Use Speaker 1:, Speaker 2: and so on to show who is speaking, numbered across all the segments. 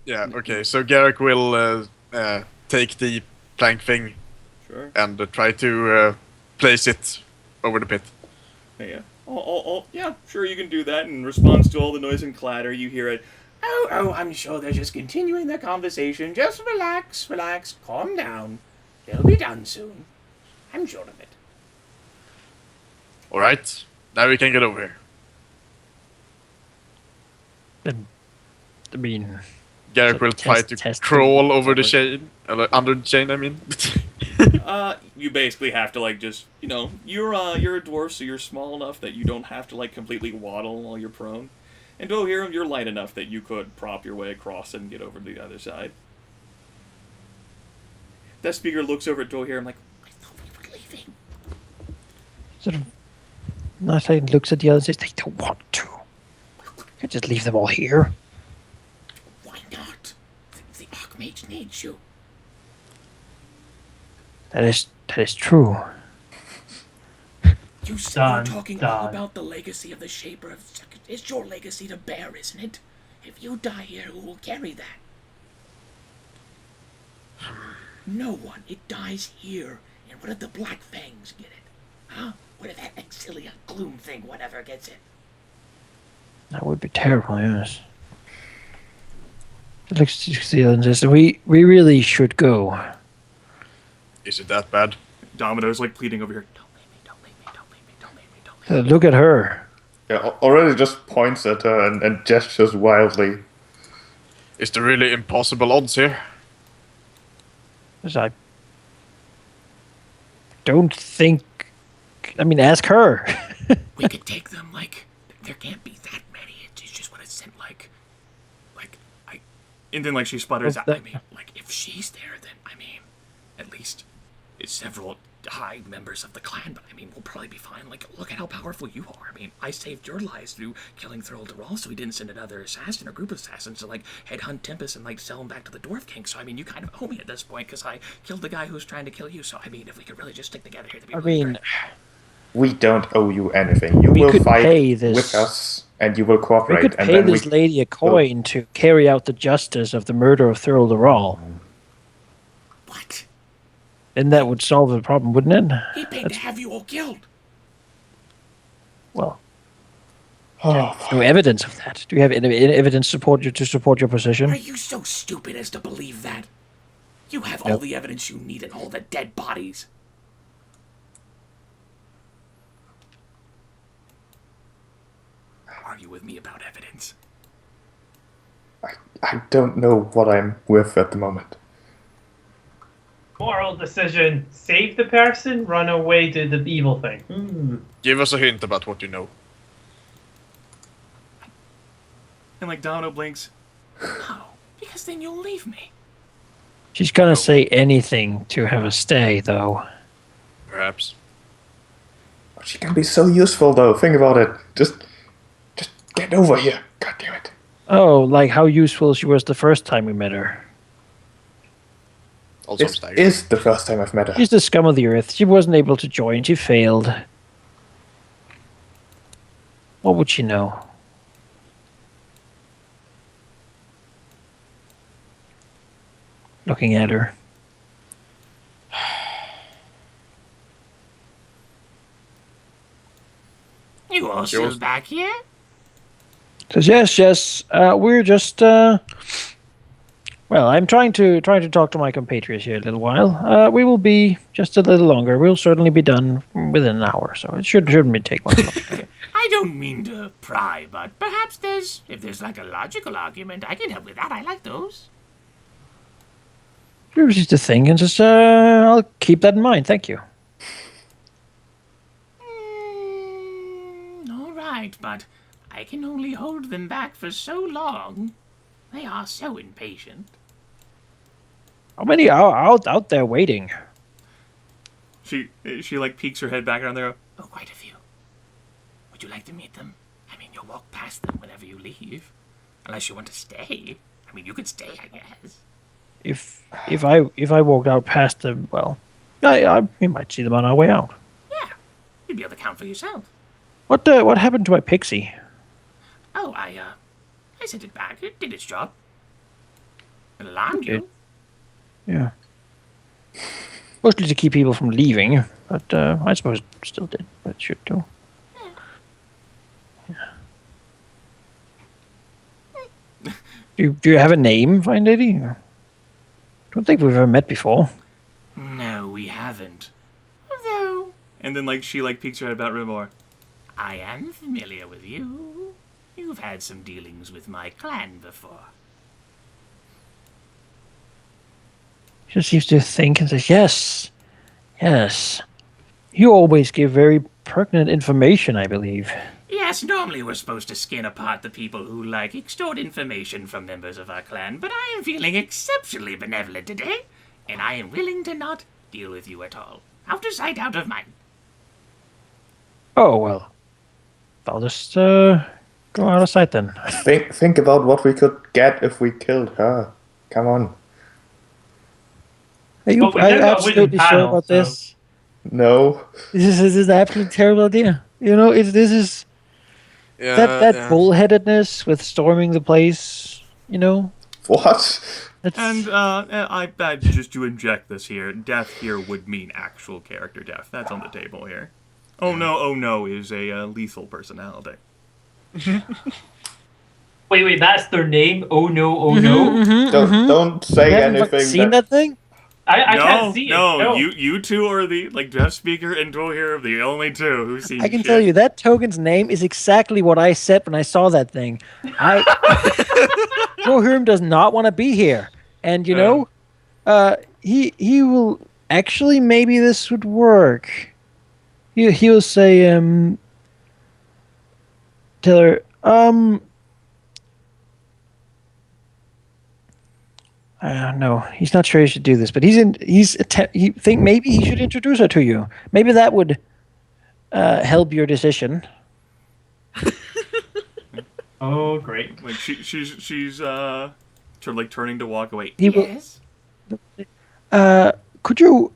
Speaker 1: Yeah, okay, so Geráck will take the plank thing and try to place it over the pit.
Speaker 2: Yeah. Yeah, sure, you can do that. In response to all the noise and clatter, you hear it. Oh, I'm sure they're just continuing their conversation. Just relax, calm down. They'll be done soon. I'm sure of it.
Speaker 1: Alright, now we can get over here.
Speaker 3: I mean...
Speaker 1: Geráck will try to crawl over the chain, under the chain, I mean.
Speaker 2: You basically have to, like, just, you know, you're a dwarf, so you're small enough that you don't have to, like, completely waddle while you're prone. And Dwohurim, you're light enough that you could prop your way across and get over to the other side. That speaker looks over at Dwohurim like, I thought we were leaving.
Speaker 3: Sort of... Nothing looks at the others, they don't want to. Can't just leave them all here.
Speaker 2: Why not? The Archmage needs you.
Speaker 3: That is true.
Speaker 2: You said you were talking all about the legacy of the Shaper of... It's your legacy to bear, isn't it? If you die here, who will carry that? No one. It dies here. And what if the Black Fangs get it? Huh? What if that Exilia Gloom thing, whatever, gets it?
Speaker 3: That would be terrible, yes. It looks to the others and says, we really should go.
Speaker 1: Is it that bad?
Speaker 2: Domino's like pleading over here. Don't leave me, don't leave me, don't leave me, don't leave me, don't leave
Speaker 3: me. Look at her.
Speaker 4: Yeah, Aurelia just points at her and gestures wildly.
Speaker 1: Is there really impossible odds here?
Speaker 3: I don't think... I mean, ask her.
Speaker 2: We could take them, like... There can't be that many. It's just what it sent, like... And then, like, she sputters out. I mean, like, if she's there, then, I mean... At least... It's several high members of the clan, but I mean, we'll probably be fine. Like, look at how powerful you are. I mean, I saved your lives through killing Zold, so he didn't send another assassin or group of assassins to, like, headhunt Tempus and, like, sell him back to the Dwarf King. So, I mean, you kind of owe me at this point, because I killed the guy who's trying to kill you. So, I mean, if we could really just stick together here, that'd be really great.
Speaker 4: We don't owe you anything. You will fight with us, and you will cooperate.
Speaker 3: We could pay this lady a coin to carry out the justice of the murder of Zold.
Speaker 2: What?
Speaker 3: And that would solve the problem, wouldn't it?
Speaker 2: He paid to have you all killed.
Speaker 3: Well, no evidence of that. Do you have any evidence to support your position?
Speaker 2: Are you so stupid as to believe that? You have all the evidence you need and all the dead bodies. Argue with me about evidence.
Speaker 4: I don't know what I'm with at the moment.
Speaker 5: Moral decision. Save the person, run away to the evil thing.
Speaker 1: Give us a hint about what you know.
Speaker 2: And like Domino blinks. No, because then you'll leave me.
Speaker 3: She's gonna say anything to have a stay, though.
Speaker 1: Perhaps.
Speaker 4: She can be so useful, though. Think about it. Just get over here. God damn it.
Speaker 3: Oh, like how useful she was the first time we met her.
Speaker 4: This is the first time I've met her.
Speaker 3: She's the scum of the earth. She wasn't able to join. She failed. What would she know? Looking at her.
Speaker 2: You all still back here?
Speaker 3: Says yes. We're just well, I'm trying to talk to my compatriots here a little while. We will be just a little longer. We'll certainly be done within an hour, so it shouldn't take much longer.
Speaker 2: I don't mean to pry, but perhaps if there's like a logical argument, I can help with that. I like those.
Speaker 3: It was just a thing, and just I'll keep that in mind. Thank you.
Speaker 2: All right, but I can only hold them back for so long. They are so impatient.
Speaker 3: How many are out there waiting?
Speaker 2: She like peeks her head back around there. Oh, quite a few. Would you like to meet them? I mean, you'll walk past them whenever you leave, unless you want to stay. I mean, you could stay, I guess.
Speaker 3: If I walked out past them, well, we might see them on our way out.
Speaker 2: Yeah, you'd be able to count for yourself.
Speaker 3: What happened to my pixie?
Speaker 2: Oh, no, I sent it back. It did its job. It alarmed you.
Speaker 3: Yeah. Mostly to keep people from leaving, but I suppose it still did, but it should do. Do you have a name, fine lady? Don't think we've ever met before.
Speaker 2: No, we haven't. Although... And then, like, she, like, peeks her head about a bit more. I am familiar with you. You've had some dealings with my clan before.
Speaker 3: She seems to think and says, yes. Yes. You always give very pertinent information, I believe.
Speaker 2: Yes, normally we're supposed to skin apart the people who, like, extort information from members of our clan, but I am feeling exceptionally benevolent today, and I am willing to not deal with you at all. Out of sight, out of mind.
Speaker 3: Oh, well. I'll just go out of sight then.
Speaker 4: Think about what we could get if we killed her. Come on.
Speaker 3: Are you
Speaker 5: But we never got a wooden
Speaker 3: absolutely sure
Speaker 5: panel,
Speaker 3: about
Speaker 5: so-
Speaker 3: this?
Speaker 4: No.
Speaker 3: This is an absolutely terrible idea. You know, this is
Speaker 1: Yeah,
Speaker 3: that
Speaker 1: yeah.
Speaker 3: bullheadedness with storming the place. You know,
Speaker 4: What?
Speaker 3: that's,
Speaker 2: And, I just to inject this here, death here would mean actual character death. That's on the table here. Oh no is a lethal personality.
Speaker 5: Wait, that's their name? Oh no, no.
Speaker 4: Don't
Speaker 3: you
Speaker 4: say
Speaker 3: haven't fucking
Speaker 4: anything.
Speaker 3: seen that thing?
Speaker 5: I can't see it. No,
Speaker 2: you two are the, like, Death Speaker and Dwohurim, the only two who've seen
Speaker 3: I can
Speaker 2: shit.
Speaker 3: tell you that token's name is exactly what I said when I saw that thing. Dwohurim does not want to be here, and you know, he will actually. Maybe this would work. He'll say, tell her, no, he's not sure he should do this, but he think maybe he should introduce her to you. Maybe that would help your decision.
Speaker 5: Oh, great.
Speaker 2: Like, she's sort of, like, turning to walk away.
Speaker 3: He will-
Speaker 2: Yes?
Speaker 3: Could you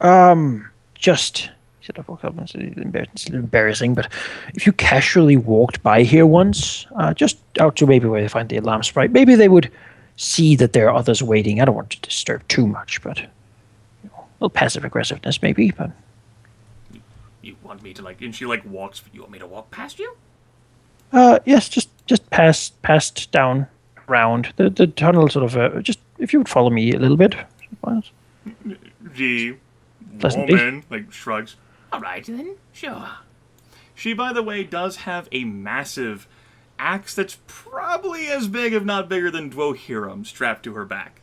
Speaker 3: just? Should I walk up? It's embarrassing, but if you casually walked by here once, just out to maybe where they find the alarm sprite, maybe they would see that there are others waiting. I don't want to disturb too much, but a little passive aggressiveness maybe. But
Speaker 2: You want me to, like, and she, like, walks, you want me to walk past you?
Speaker 3: yes, just past down around the tunnel, sort of. Just if you would follow me a little bit.
Speaker 2: The
Speaker 3: Pleasantly.
Speaker 2: woman, like, shrugs. All right, then. Sure. She, by the way, does have a massive axe that's probably as big, if not bigger, than Dwohurim strapped to her back.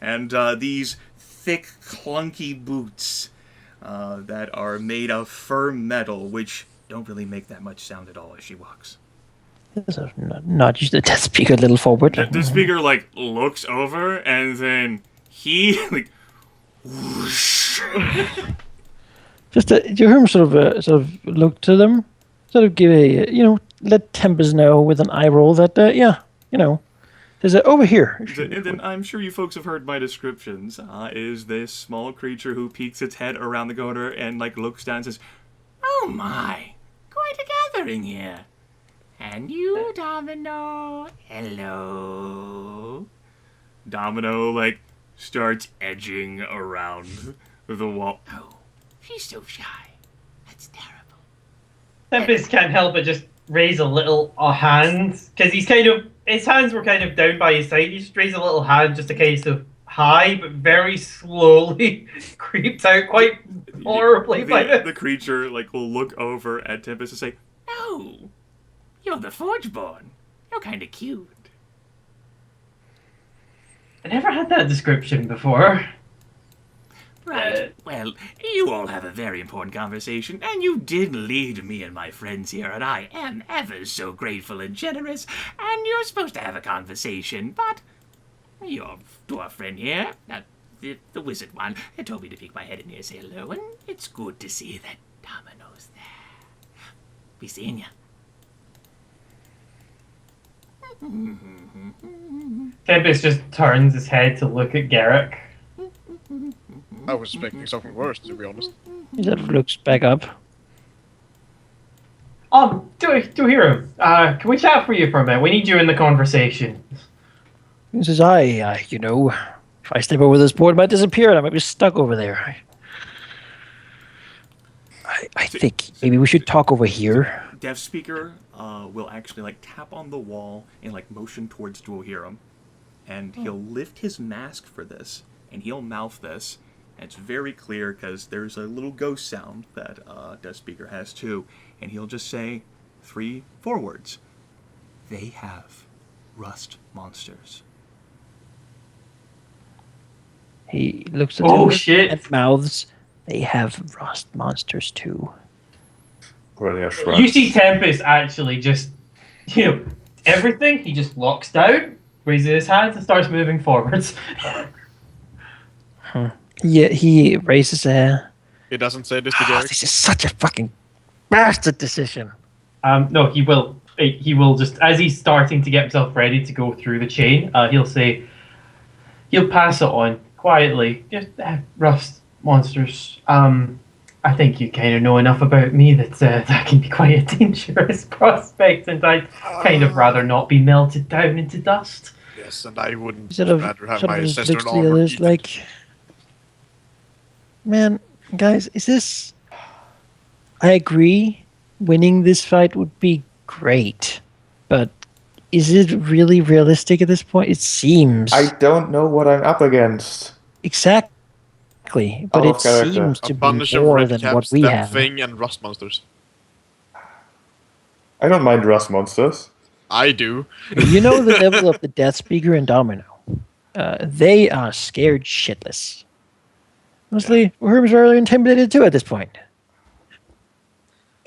Speaker 2: And these thick, clunky boots that are made of firm metal, which don't really make that much sound at all as she walks.
Speaker 3: So nudge the death speaker a little forward.
Speaker 2: The speaker, like, looks over, and then he, like, whoosh.
Speaker 3: Just you hear him sort of look to them, sort of give a let Tempus know with an eye roll that there's a over here.
Speaker 2: And then I'm sure you folks have heard my descriptions. Is this small creature who peeks its head around the Goger and, like, looks down and says, "Oh my, quite a gathering here. And you, Domino, hello." Domino, like, starts edging around the wall. Oh, she's so shy. That's terrible.
Speaker 5: Tempest can't help but just raise a little hand, because his hands were kind of down by his side. He just raised a little hand, just a case of hi, but very slowly creeped out quite horribly by it.
Speaker 2: The creature, like, will look over at Tempus and say, "Oh, you're the Forgeborn. You're kind of cute."
Speaker 5: I never had that description before.
Speaker 2: Right. Well, you all have a very important conversation, and you did lead me and my friends here, and I am ever so grateful and generous, and you're supposed to have a conversation, but your dwarf friend here, the wizard one, told me to peek my head in here and say hello, and it's good to see that Domino's there. Be seeing ya.
Speaker 5: Tempest just turns his head to look at Geráck.
Speaker 1: I was expecting something worse, to be honest.
Speaker 3: He sort of looks back up.
Speaker 5: Dwohurim, can we chat for you for a minute? We need you in the conversation.
Speaker 3: He says, you know, if I step over this board, it might disappear and I might be stuck over there. I think maybe we should talk over here.
Speaker 2: Dev Speaker will actually like tap on the wall and like motion towards Dwohurim, and he'll lift his mask for this, and he'll mouth this, and it's very clear because there's a little ghost sound that Dev Speaker has too, and he'll just say 3 words. They have rust monsters.
Speaker 3: He looks at
Speaker 5: Oh,
Speaker 3: him
Speaker 5: shit.
Speaker 3: and mouths. They have rust monsters too.
Speaker 4: Aurelia
Speaker 5: You
Speaker 4: shrugs.
Speaker 5: see Tempus actually just, everything, he just locks down, raises his hands and starts moving forwards.
Speaker 3: Yeah, he raises a...
Speaker 1: He doesn't say this to
Speaker 3: Oh,
Speaker 1: Geráck.
Speaker 3: this is such a fucking bastard decision.
Speaker 5: No, he will just, as he's starting to get himself ready to go through the chain, he'll pass it on quietly. Just rust monsters. I think you kind of know enough about me that that can be quite a dangerous prospect, and I'd kind of rather not be melted down into dust.
Speaker 1: Yes, and I wouldn't
Speaker 3: Sort of,
Speaker 1: rather have
Speaker 3: sort
Speaker 1: my
Speaker 3: of just
Speaker 1: sister
Speaker 3: looks
Speaker 1: in
Speaker 3: to the
Speaker 1: armor.
Speaker 3: others like, man, guys, is this... I agree, winning this fight would be great, but is it really realistic at this point? It seems.
Speaker 4: I don't know what I'm up against.
Speaker 3: Exactly, but
Speaker 4: Out
Speaker 3: it
Speaker 4: of character.
Speaker 3: seems
Speaker 1: A
Speaker 3: to
Speaker 1: bunch
Speaker 3: be
Speaker 1: of
Speaker 3: more
Speaker 1: red
Speaker 3: than
Speaker 1: caps,
Speaker 3: what we
Speaker 1: that
Speaker 3: have.
Speaker 1: thing, and rust monsters.
Speaker 4: I don't mind rust monsters.
Speaker 1: I do.
Speaker 3: You know the level of the Death Speaker and Domino. They are scared shitless. Honestly, Worm's very intimidated too at this point.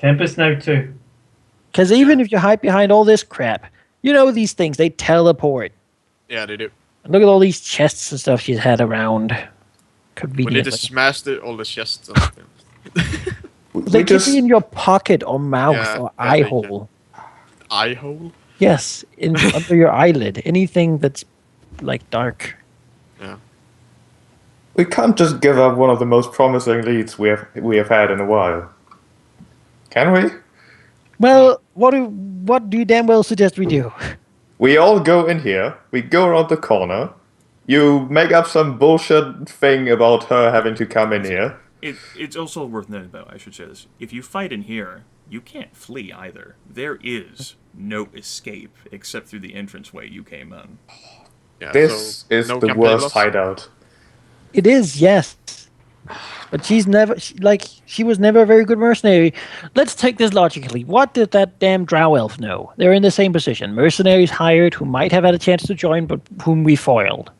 Speaker 5: Tempest now too.
Speaker 3: Because even if you hide behind all this crap, you know these things, they teleport.
Speaker 1: Yeah, they do.
Speaker 3: And look at all these chests and stuff she's had around.
Speaker 1: We need
Speaker 3: Conveniently.
Speaker 1: to smash all the chests.
Speaker 3: They could be in your pocket or mouth
Speaker 1: Yeah,
Speaker 3: or
Speaker 1: yeah,
Speaker 3: eye
Speaker 1: they can.
Speaker 3: hole.
Speaker 1: Eye hole?
Speaker 3: Yes, under your eyelid. Anything that's like dark.
Speaker 1: Yeah.
Speaker 4: We can't just give up one of the most promising leads we have had in a while. Can we?
Speaker 3: Well, what do you damn well suggest we do?
Speaker 4: We all go in here, we go around the corner, you make up some bullshit thing about her having to come in here.
Speaker 2: It's also worth noting, though, I should say this. If you fight in here, you can't flee either. There is no escape except through the entranceway you came in.
Speaker 1: Yeah,
Speaker 4: This
Speaker 1: so
Speaker 4: is
Speaker 1: no
Speaker 4: the
Speaker 1: campaign
Speaker 4: worst
Speaker 1: loss?
Speaker 4: hideout.
Speaker 3: It is, yes. But she was never a very good mercenary. Let's take this logically. What did that damn drow elf know? They're in the same position. Mercenaries hired who might have had a chance to join, but whom we foiled.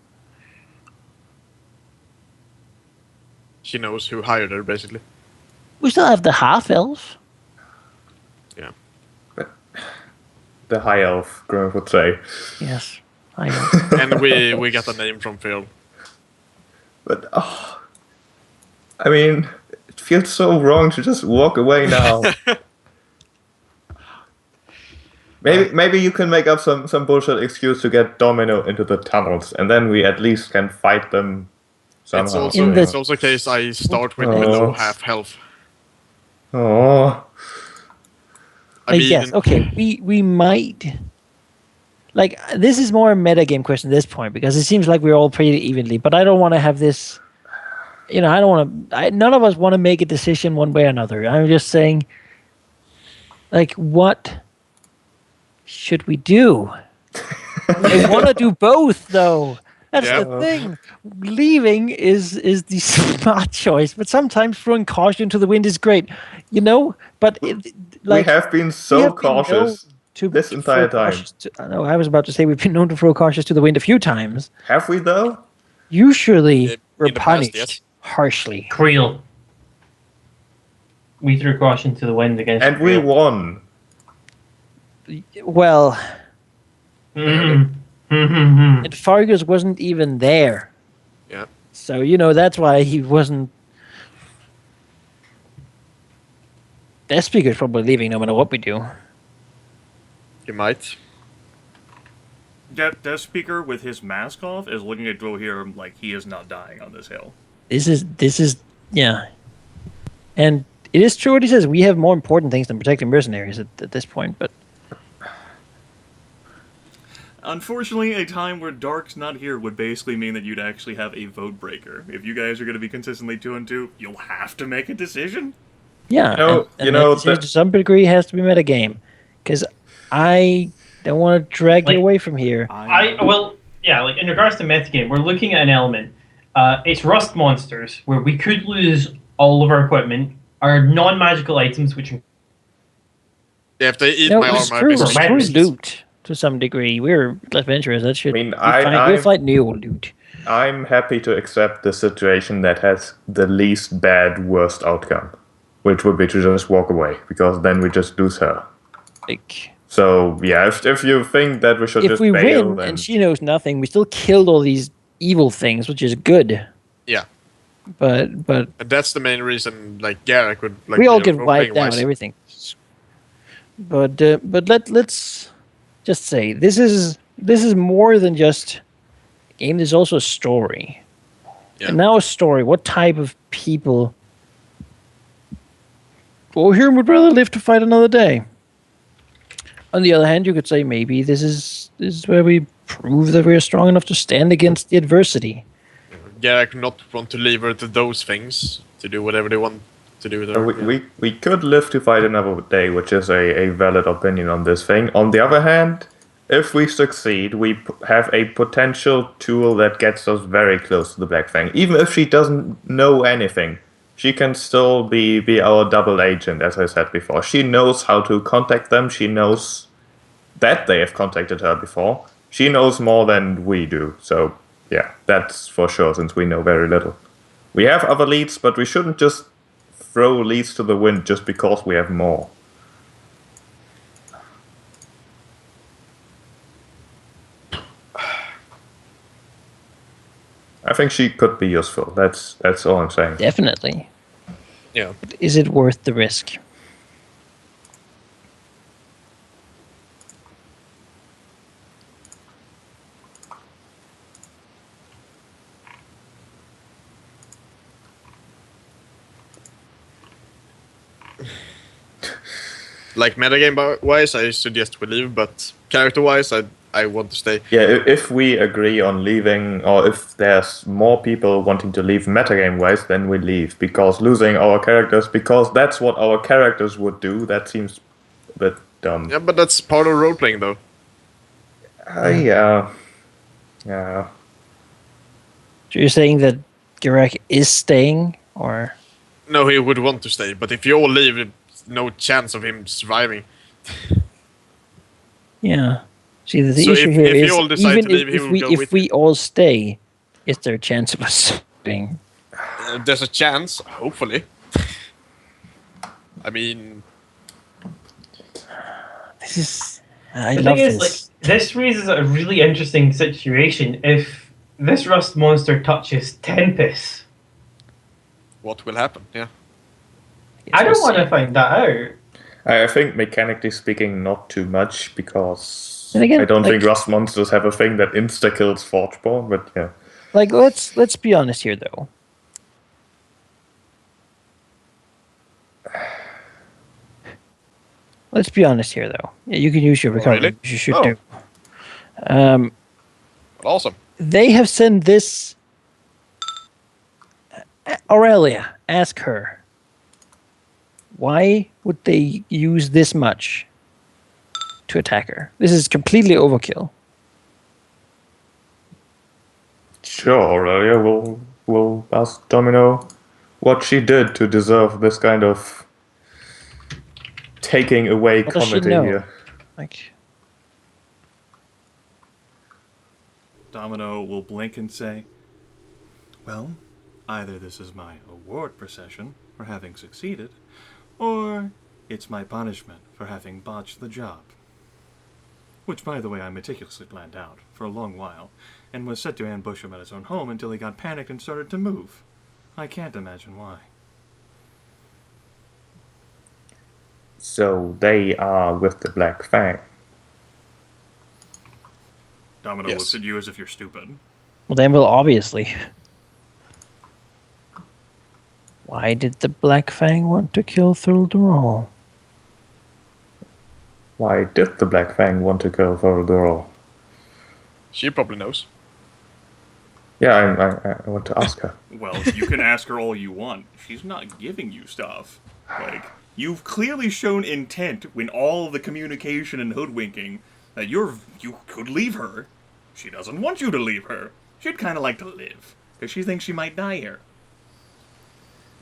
Speaker 1: She knows who hired her, basically.
Speaker 3: We still have the half-elf.
Speaker 1: Yeah.
Speaker 4: The high elf, Grimith would say.
Speaker 3: Yes, I know.
Speaker 1: And we got a name from Phil.
Speaker 4: But, I mean, it feels so wrong to just walk away now. Maybe you can make up some bullshit excuse to get Domino into the tunnels, and then we at least can fight them somehow.
Speaker 1: It's also a case I start with below half health.
Speaker 4: Oh.
Speaker 3: Yes, okay, we might... Like, this is more a metagame question at this point, because it seems like we're all pretty evenly, but I don't want to have this... You know, I don't want to... None of us want to make a decision one way or another. I'm just saying, like, what should we do? I want to do both, though. That's the thing. Leaving is the smart choice, but sometimes throwing caution to the wind is great, you know. But
Speaker 4: we have been so cautious this entire time.
Speaker 3: I was about to say we've been known to throw cautious to the wind a few times.
Speaker 4: Have we though?
Speaker 3: Usually, we're
Speaker 1: in the
Speaker 3: punished
Speaker 1: past, yes.
Speaker 3: harshly.
Speaker 5: Creel. We threw caution to the wind against
Speaker 4: And we
Speaker 5: Creel.
Speaker 4: won.
Speaker 3: Well,
Speaker 5: Mhm.
Speaker 3: and Fargus wasn't even there.
Speaker 1: Yeah.
Speaker 3: So, you know, that's why he wasn't... That speaker's probably leaving no matter what we do.
Speaker 1: You might.
Speaker 2: Death Speaker with his mask off is looking at Dwohurim like he is not dying on this hill.
Speaker 3: This is, yeah. And it is true what he says. We have more important things than protecting mercenaries at this point, but...
Speaker 2: Unfortunately, a time where Dark's not here would basically mean that you'd actually have a vote breaker. If you guys are going to be consistently 2-2, you'll have to make a decision.
Speaker 3: Yeah, and that decision to some degree has to be metagame. Because I don't want to drag you away from here.
Speaker 5: Like in regards to metagame, we're looking at an element. It's rust monsters, where we could lose all of our equipment, our non-magical items, which...
Speaker 1: Yeah, if they eat my armor,
Speaker 3: it's loot. To some degree, we're adventurers. That should. We'll fight new loot.
Speaker 4: I'm happy to accept the situation that has the least bad, worst outcome, which would be to just walk away, because then we just lose her. So yeah, if you think that we should just bail,
Speaker 3: win and she knows nothing, we still killed all these evil things, which is good.
Speaker 1: Yeah.
Speaker 3: But
Speaker 1: that's the main reason. Like Geráck would. Like,
Speaker 3: we all get wiped out. Everything. But let's. Just say this is more than just a game. There's also a story, and now a story. What type of people? Dwohurim would rather live to fight another day. On the other hand, you could say maybe this is where we prove that we are strong enough to stand against the adversity.
Speaker 1: Geráck not want to leave her to those things to do whatever they want to do with her.
Speaker 4: We could live to fight another day, which is a valid opinion on this thing. On the other hand, if we succeed, we have a potential tool that gets us very close to the Black Fang. Even if she doesn't know anything, she can still be our double agent, as I said before. She knows how to contact them. She knows that they have contacted her before. She knows more than we do. So, yeah, that's for sure, since we know very little. We have other leads, but we shouldn't just throw leads to the wind just because we have more. I think she could be useful. That's all I'm saying.
Speaker 3: Definitely.
Speaker 1: Yeah.
Speaker 3: But is it worth the risk?
Speaker 1: Like metagame wise, I suggest we leave, but character wise, I want to stay.
Speaker 4: Yeah, if we agree on leaving, or if there's more people wanting to leave metagame wise, then we leave. Because losing our characters, because that's what our characters would do, that seems a bit dumb.
Speaker 1: Yeah, but that's part of role playing, though.
Speaker 4: Yeah.
Speaker 3: So you're saying that Geráck is staying, or?
Speaker 1: No, he would want to stay, but if you all leave, there's no chance of him surviving.
Speaker 3: Yeah. See, the issue here is, even if we all stay, is there a chance of us staying?
Speaker 1: There's a chance, hopefully. I mean...
Speaker 3: This is... I love this.
Speaker 5: Like, this raises a really interesting situation. If this rust monster touches Tempus...
Speaker 1: What will happen, yeah.
Speaker 5: I don't want to find that out.
Speaker 4: I think, mechanically speaking, not too much, because...
Speaker 3: Again,
Speaker 4: I don't think rust monsters have a thing that insta-kills Forgeborn, but yeah.
Speaker 3: Like, let's be honest here, though. Let's be honest here, though. Yeah, you can use your recovery.
Speaker 1: Really?
Speaker 3: You should do.
Speaker 1: Awesome.
Speaker 3: They have sent this... Aurelia, ask her. Why would they use this much to attack her? This is completely overkill.
Speaker 4: Sure, Aurelia, we'll ask Domino what she did to deserve this kind of taking away comedy here.
Speaker 3: Like,
Speaker 2: Domino will blink and say, well, either this is my award procession for having succeeded, or it's my punishment for having botched the job. Which, by the way, I meticulously planned out for a long while, and was set to ambush him at his own home until he got panicked and started to move. I can't imagine why.
Speaker 4: So they are with the Black Fang.
Speaker 2: Domino looks at you as if you're stupid.
Speaker 3: well, then, well, obviously. Why did the Black Fang want to kill Thuldural?
Speaker 4: Why did the Black Fang want to kill Forgeborn?
Speaker 1: She probably knows.
Speaker 4: Yeah, I want to ask her.
Speaker 2: Well, you can ask her all you want. She's not giving you stuff. Like, you've clearly shown intent in all the communication and hoodwinking that you could leave her. She doesn't want you to leave her. She'd kind of like to live, because she thinks she might die here.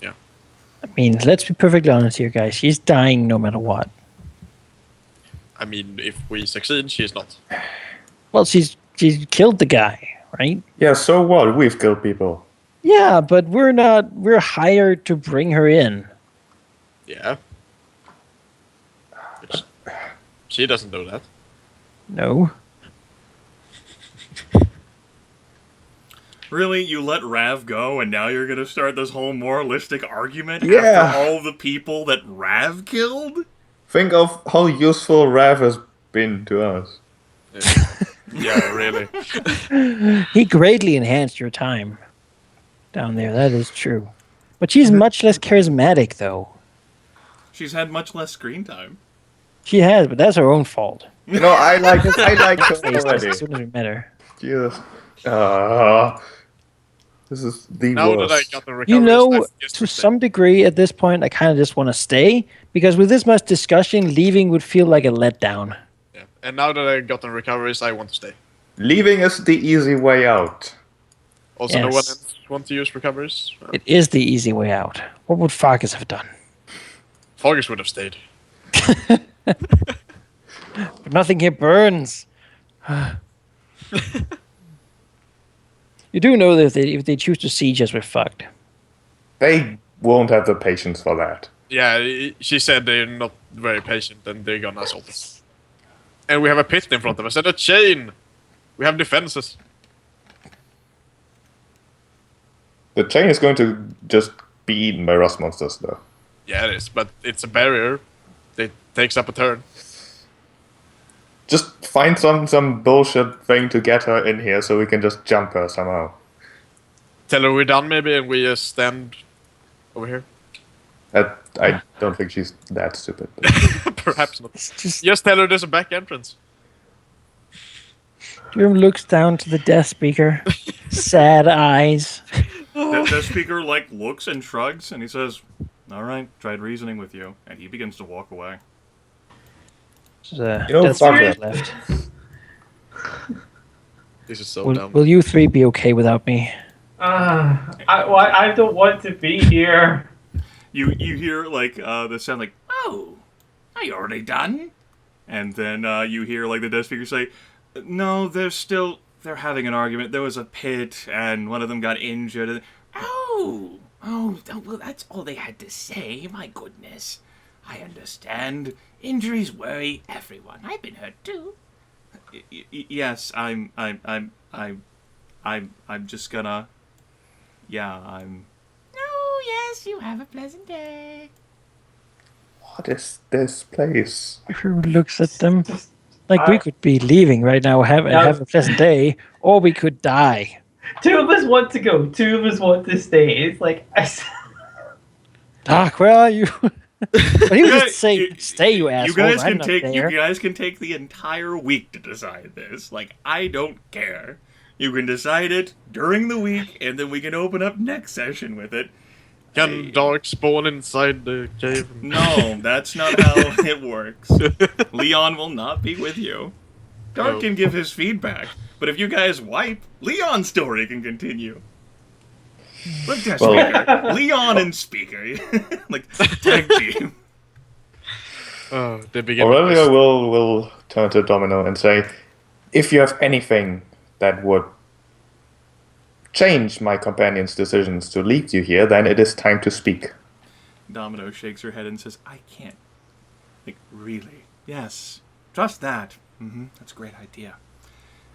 Speaker 1: Yeah.
Speaker 3: I mean, let's be perfectly honest here, guys. She's dying no matter what.
Speaker 1: I mean, if we succeed, she's not.
Speaker 3: Well, she's killed the guy, right?
Speaker 4: Yeah, so what? We've killed people.
Speaker 3: Yeah, but we're not. We're hired to bring her in.
Speaker 1: Yeah. She doesn't know that.
Speaker 3: No.
Speaker 2: Really? You let Rav go, and now you're gonna start this whole moralistic argument
Speaker 4: Yeah.
Speaker 2: after all the people that Rav killed?
Speaker 4: Think of how useful Rav has been to us.
Speaker 1: Yeah, really.
Speaker 3: He greatly enhanced your time down there. That is true. But she's much less charismatic, though.
Speaker 2: She's had much less screen time.
Speaker 3: She has, but that's her own fault.
Speaker 4: No, I like her
Speaker 3: As
Speaker 4: already.
Speaker 3: soon as we met her.
Speaker 4: Jesus. This is the
Speaker 1: Now
Speaker 4: worst.
Speaker 1: that I got the recoveries,
Speaker 3: You know,
Speaker 1: I guess
Speaker 3: to
Speaker 1: we stay.
Speaker 3: some degree at this point, I kind of just want to stay because with this much discussion, leaving would feel like a letdown.
Speaker 1: Yeah. And now that I got the recoveries, I want to stay.
Speaker 4: Leaving is the easy way out.
Speaker 1: Also, no one
Speaker 3: Yes.
Speaker 1: else want to use recoveries.
Speaker 3: It is the easy way out. What would Farkas have done?
Speaker 1: Fargus would have stayed.
Speaker 3: But nothing here burns. You do know that if they choose to siege us, we're fucked.
Speaker 4: They won't have the patience for that.
Speaker 1: Yeah, she said they're not very patient and they're gonna assault us. And we have a pit in front of us and a chain. We have defenses.
Speaker 4: The chain is going to just be eaten by rust monsters, though.
Speaker 1: Yeah, it is, but it's a barrier. It takes up a turn.
Speaker 4: Just find some bullshit thing to get her in here so we can just jump her somehow.
Speaker 1: Tell her we're done, maybe, and we stand over here.
Speaker 4: I don't think she's that stupid.
Speaker 1: Perhaps not.
Speaker 3: Just
Speaker 1: Just tell her there's a back entrance.
Speaker 3: Durham looks down to the death speaker, sad eyes.
Speaker 2: The speaker, like, looks and shrugs, and he says, "Alright, tried reasoning with you." And he begins to walk away.
Speaker 3: Death
Speaker 4: fuck
Speaker 3: speaker
Speaker 4: it.
Speaker 3: left.
Speaker 1: This is so dumb.
Speaker 3: Will you three be okay without me?
Speaker 5: I don't want to be here.
Speaker 2: You hear, like, the sound like, "Oh, are you already done?" And then you hear, like, the death speaker say, "No, they're having an argument. There was a pit, and one of them got injured." Oh, well, that's all they had to say. My goodness. I understand. Injuries worry everyone. I've been hurt too. Yes, I'm just gonna... Yeah, I'm... Oh, yes, you have a pleasant day.
Speaker 4: What is this place?
Speaker 3: Who looks at them? Like we could be leaving right now, have a pleasant day, or we could die.
Speaker 5: Two of us want to go. Two of us want to stay. It's like
Speaker 3: Doc, where are you? But he would just say, "Stay, you asshole."
Speaker 2: You guys
Speaker 3: I'm
Speaker 2: can
Speaker 3: not
Speaker 2: take
Speaker 3: there.
Speaker 2: you guys can take the entire week to decide this. Like, I don't care. You can decide it during the week, and then we can open up next session with it.
Speaker 1: Can Dark spawn inside the cave?
Speaker 2: No, that's not how it works. Leon will not be with you. Dark
Speaker 1: Oh.
Speaker 2: can give his feedback, but if you guys wipe, Leon's story can continue. Look, that speaker. Leon and speaker. Like, tag team.
Speaker 1: Oh, they begin.
Speaker 4: Aurelia will turn to Domino and say, "If you have anything that would change my companion's decisions to lead you here, then it is time to speak."
Speaker 2: Domino shakes her head and says, "I can't." Like, really? Yes. Trust that. That's a great idea.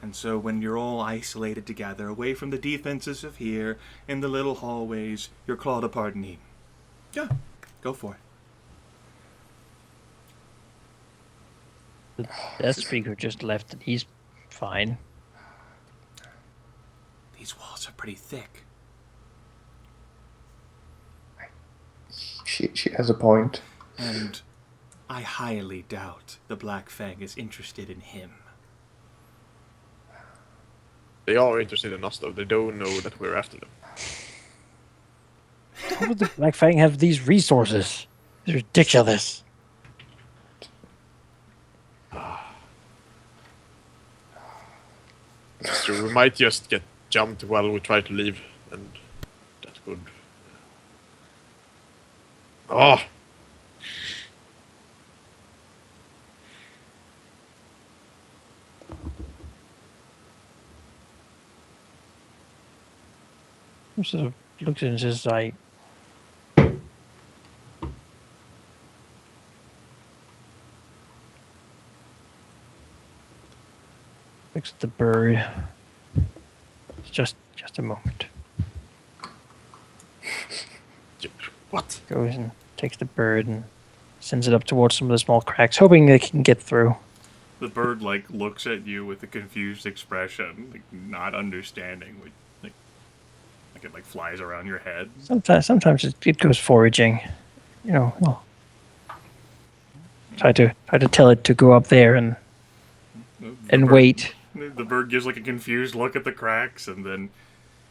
Speaker 2: And so when you're all isolated together, away from the defenses of here, in the little hallways, you're clawed apart and eaten. Yeah, go for it.
Speaker 3: That speaker just left, and he's fine.
Speaker 2: These walls are pretty thick.
Speaker 4: She has a point.
Speaker 2: And I highly doubt the Black Fang is interested in him.
Speaker 1: They are interested in us, though. They don't know that we're after them.
Speaker 3: How would the Black Fang have these resources? It's ridiculous.
Speaker 1: So we might just get jumped while we try to leave, and that could... Oh!
Speaker 3: He sort of looks and says, like, looks at the bird. Just a moment.
Speaker 1: What?
Speaker 3: Goes and takes the bird and sends it up towards some of the small cracks, hoping they can get through.
Speaker 2: The bird, like, looks at you with a confused expression, like, not understanding. Like it, like, flies around your head.
Speaker 3: Sometimes it goes foraging. You know, well, try to tell it to go up there and wait.
Speaker 2: The bird gives, like, a confused look at the cracks, and then,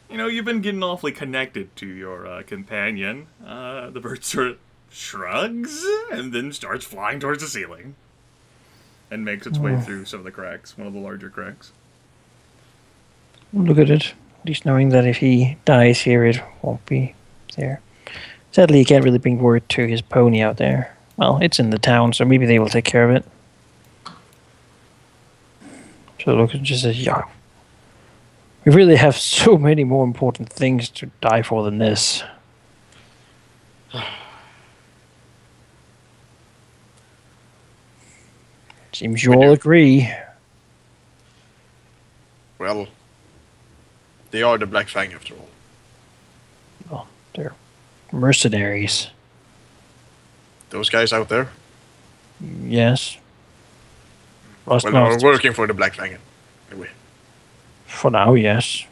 Speaker 2: you know, you've been getting awfully connected to your companion. The bird sort of shrugs, and then starts flying towards the ceiling. And makes its way through some of the cracks, one of the larger cracks.
Speaker 3: Look at it. At least knowing that if he dies here, it won't be there. Sadly, he can't really bring word to his pony out there. Well, it's in the town, so maybe they will take care of it. So look, it just says, yeah. We really have so many more important things to die for than this. Seems you all agree.
Speaker 1: Well, they are the Black Fang after all.
Speaker 3: Well, they're mercenaries.
Speaker 1: Those guys out there?
Speaker 3: Yes.
Speaker 1: Well, we're working for the Black Fang anyway.
Speaker 3: For now, yes.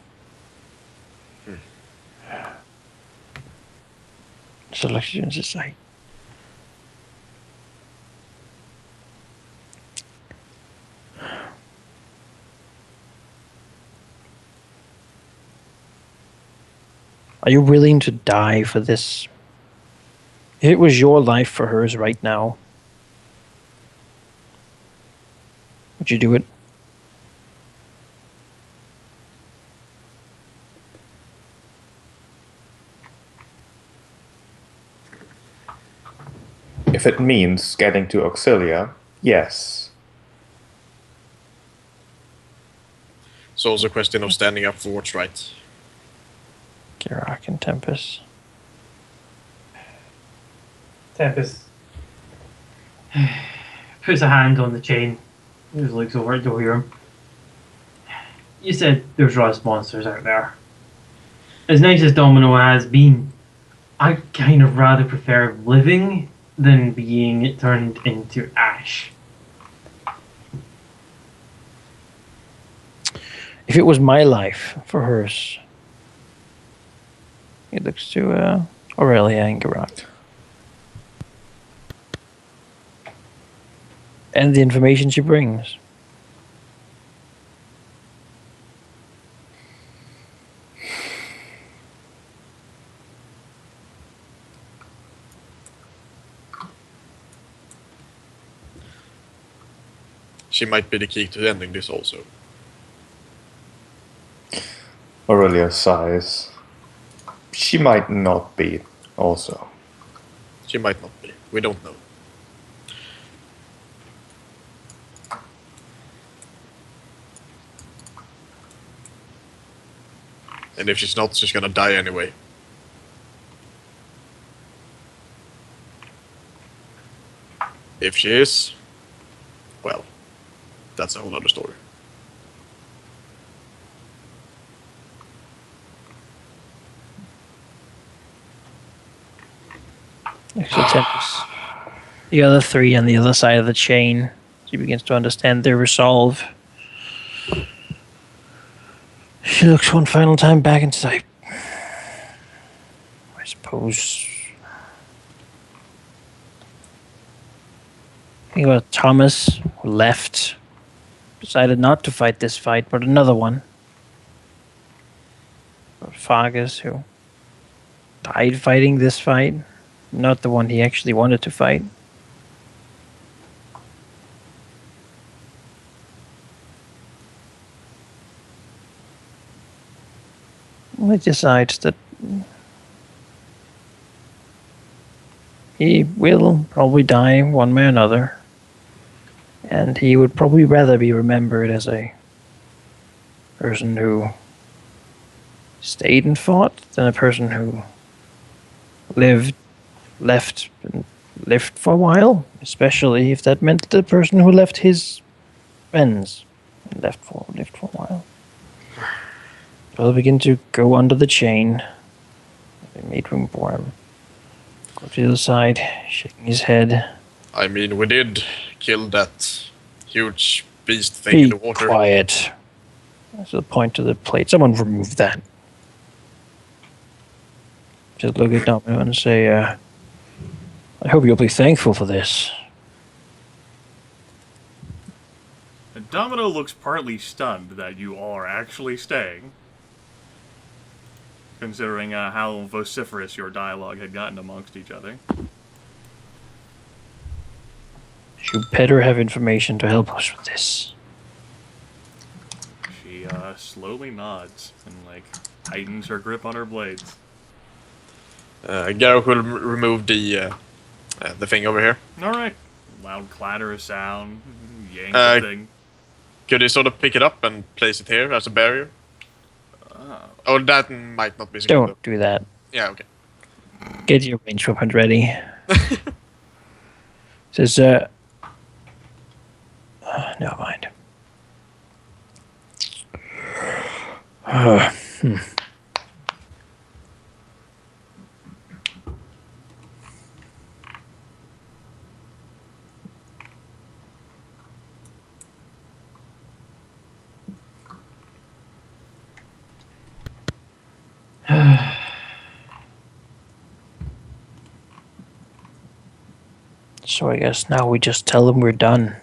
Speaker 3: Selections is like. Are you willing to die for this? If it was your life for hers right now, would you do it?
Speaker 4: If it means getting to Auxilia, yes.
Speaker 1: It's also a question of standing up for what's right.
Speaker 3: Geráck and Tempus.
Speaker 5: Tempus puts a hand on the chain. He just looks over at Dwohurim. You said there's rust monsters out there. As nice as Domino has been, I kind of rather prefer living than being turned into ash.
Speaker 3: If it was my life for hers, it looks to Aurelia and Geráck. And the information she brings.
Speaker 1: She might be the key to ending this also.
Speaker 4: Aurelia sighs. She might not be, also.
Speaker 1: She might not be. We don't know. And if she's not, she's gonna die anyway. If she is, well, that's a whole other story.
Speaker 3: So Tempus. The other three on the other side of the chain. She begins to understand their resolve. She looks one final time back and says, I suppose Think about Thomas, who left, decided not to fight this fight, but another one. Or Fargus, who died fighting this fight, not the one he actually wanted to fight. He decides that he will probably die one way or another, and he would probably rather be remembered as a person who stayed and fought than a person who left, and lived for a while, especially if that meant the person who left his friends and lived for a while. So they'll begin to go under the chain. They made room for him. Go to the other side, shaking his head.
Speaker 1: I mean, we did kill that huge beast thing in the water.
Speaker 3: Be quiet. That's the point to the plate. Someone remove that. Just look at Domino and say, I hope you'll be thankful for this.
Speaker 2: And Domino looks partly stunned that you all are actually staying, considering how vociferous your dialogue had gotten amongst each other.
Speaker 3: You better have information to help us with this.
Speaker 2: She slowly nods and tightens her grip on her blades.
Speaker 1: Geráck will remove the thing over here.
Speaker 2: All right. Loud clatter of sound. Yank the thing.
Speaker 1: Could you sort of pick it up and place it here as a barrier? Oh, that might not be so good.
Speaker 3: Don't do that.
Speaker 1: Yeah, okay.
Speaker 3: Get your range weapon ready. Says, never mind. So I guess now we just tell them we're done.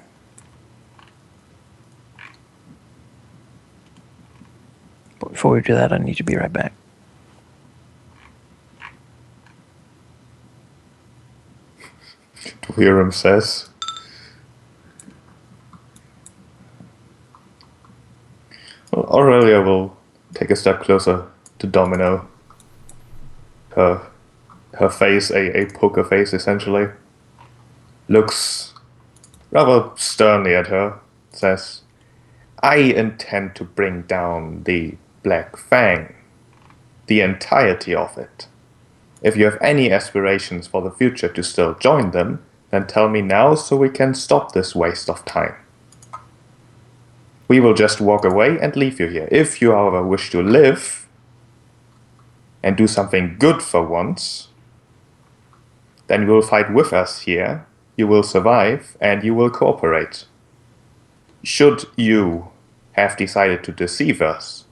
Speaker 3: But before we do that, I need to be right back.
Speaker 4: Dwohurim says. Well, Aurelia will take a step closer to Domino. Her face, a poker face essentially, looks rather sternly at her, says, I intend to bring down the Black Fang, the entirety of it. If you have any aspirations for the future to still join them, then tell me now so we can stop this waste of time. We will just walk away and leave you here. If you, however, wish to live and do something good for once, then you will fight with us here, you will survive, and you will cooperate. Should you have decided to deceive us,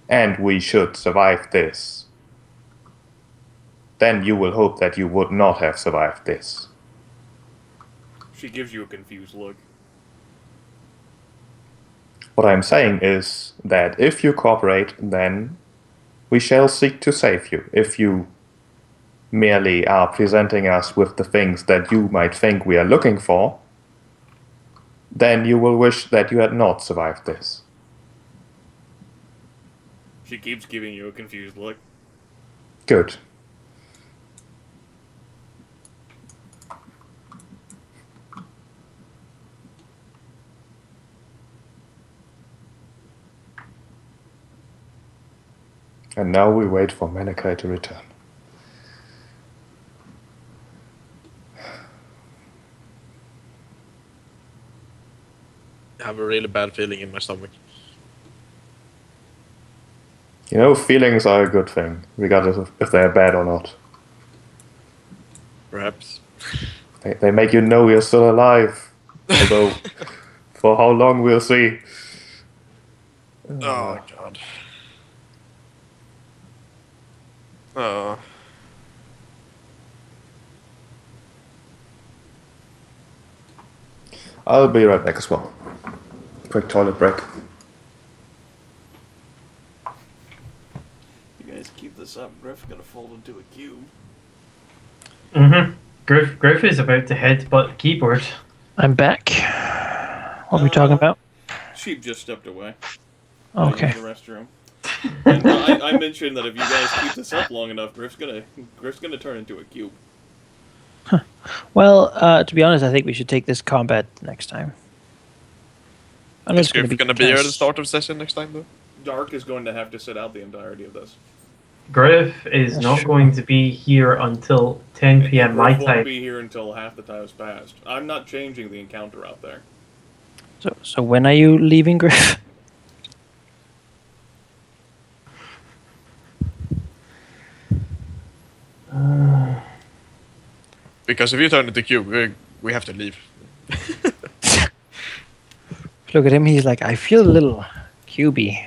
Speaker 4: and we should survive this, then you will hope that you would not have survived this.
Speaker 2: She gives you a confused look.
Speaker 4: What I'm saying is that if you cooperate, then we shall seek to save you. If you merely are presenting us with the things that you might think we are looking for, then you will wish that you had not survived this.
Speaker 2: She keeps giving you a confused look.
Speaker 4: Good. And now we wait for Manaki to return.
Speaker 1: I have a really bad feeling in my stomach.
Speaker 4: You know, feelings are a good thing, regardless of if they're bad or not.
Speaker 1: Perhaps.
Speaker 4: They make you know you're still alive. Although, for how long we'll see.
Speaker 1: Oh, God. Oh.
Speaker 4: I'll be right back as well. Quick toilet break.
Speaker 6: You guys keep this up, Gryph gonna fold into a cube.
Speaker 5: Gryph is about to headbutt the keyboard.
Speaker 3: I'm back. What are we talking about?
Speaker 6: Sheep just stepped away.
Speaker 3: Okay.
Speaker 6: In the restroom. And I mentioned that if you guys keep this up long enough, Gryph's gonna turn into a cube.
Speaker 3: Well, to be honest, I think we should take this combat next time. I know
Speaker 1: Is
Speaker 3: it's going
Speaker 1: Gryph
Speaker 3: to
Speaker 1: gonna be here at the start of session next time, though?
Speaker 6: Dark is going to have to sit out the entirety of this.
Speaker 5: Gryph is not going to be here until 10 p.m. my
Speaker 6: Gryph
Speaker 5: time.
Speaker 6: won't be here until half the time has passed. I'm not changing the encounter out there.
Speaker 3: So when are you leaving, Gryph?
Speaker 1: Because if you turn into cube, we have to leave.
Speaker 3: Look at him. He's like, I feel a little cubey.